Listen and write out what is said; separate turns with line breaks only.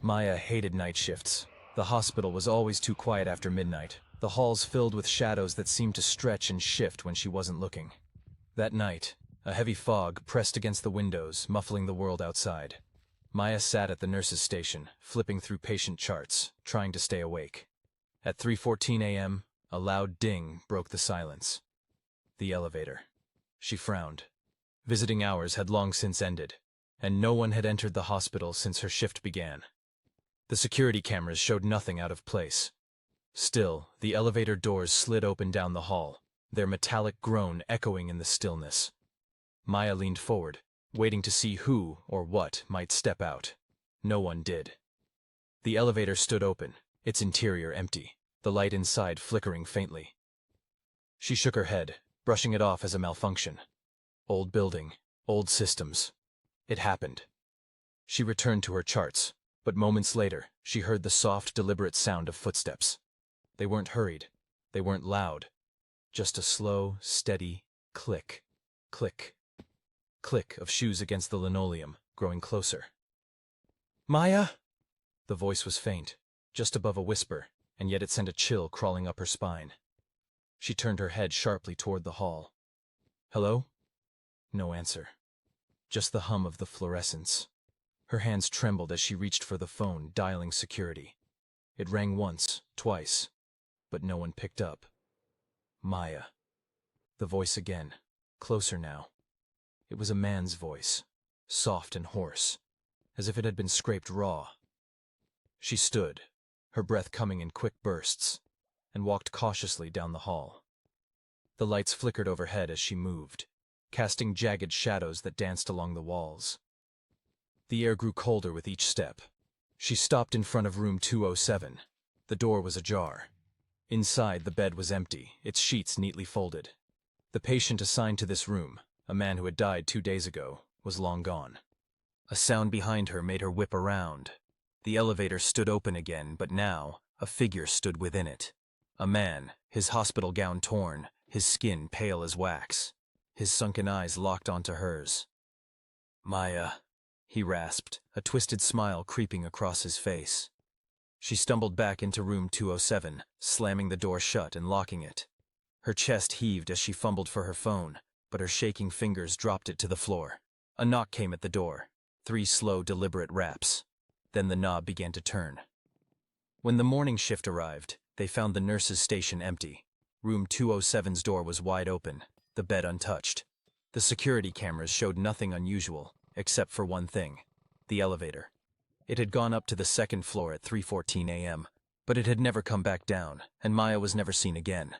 Maya hated night shifts. The hospital was always too quiet after midnight, the halls filled with shadows that seemed to stretch and shift when she wasn't looking. That night, a heavy fog pressed against the windows, muffling the world outside. Maya sat at the nurse's station, flipping through patient charts, trying to stay awake. At 3:14 a.m., a loud ding broke the silence. The elevator. She frowned. Visiting hours had long since ended, and no one had entered the hospital since her shift began. The security cameras showed nothing out of place. Still, the elevator doors slid open down the hall, their metallic groan echoing in the stillness. Maya leaned forward, waiting to see who or what might step out. No one did. The elevator stood open, its interior empty, the light inside flickering faintly. She shook her head, brushing it off as a malfunction. Old building, old systems. It happened. She returned to her charts, but moments later, she heard the soft, deliberate sound of footsteps. They weren't hurried. They weren't loud. Just a slow, steady click, click, click of shoes against the linoleum, growing closer. "Maya?" The voice was faint, just above a whisper, and yet it sent a chill crawling up her spine. She turned her head sharply toward the hall. "Hello?" No answer. Just the hum of the fluorescence. Her hands trembled as she reached for the phone, dialing security. It rang once, twice, but no one picked up. Maya. The voice again, closer now. It was a man's voice, soft and hoarse, as if it had been scraped raw. She stood, her breath coming in quick bursts, and walked cautiously down the hall. The lights flickered overhead as she moved, casting jagged shadows that danced along the walls. The air grew colder with each step. She stopped in front of room 207. The door was ajar. Inside, the bed was empty, its sheets neatly folded. The patient assigned to this room, a man who had died 2 days ago, was long gone. A sound behind her made her whip around. The elevator stood open again, but now, a figure stood within it. A man, his hospital gown torn, his skin pale as wax. His sunken eyes locked onto hers. "Maya," he rasped, a twisted smile creeping across his face. She stumbled back into room 207, slamming the door shut and locking it. Her chest heaved as she fumbled for her phone, but her shaking fingers dropped it to the floor. A knock came at the door, 3 slow, deliberate raps. Then the knob began to turn. When the morning shift arrived, they found the nurse's station empty. Room 207's door was wide open, the bed untouched. The security cameras showed nothing unusual, except for one thing: the elevator. It had gone up to the second floor at 3:14 a.m., but it had never come back down, and Maya was never seen again.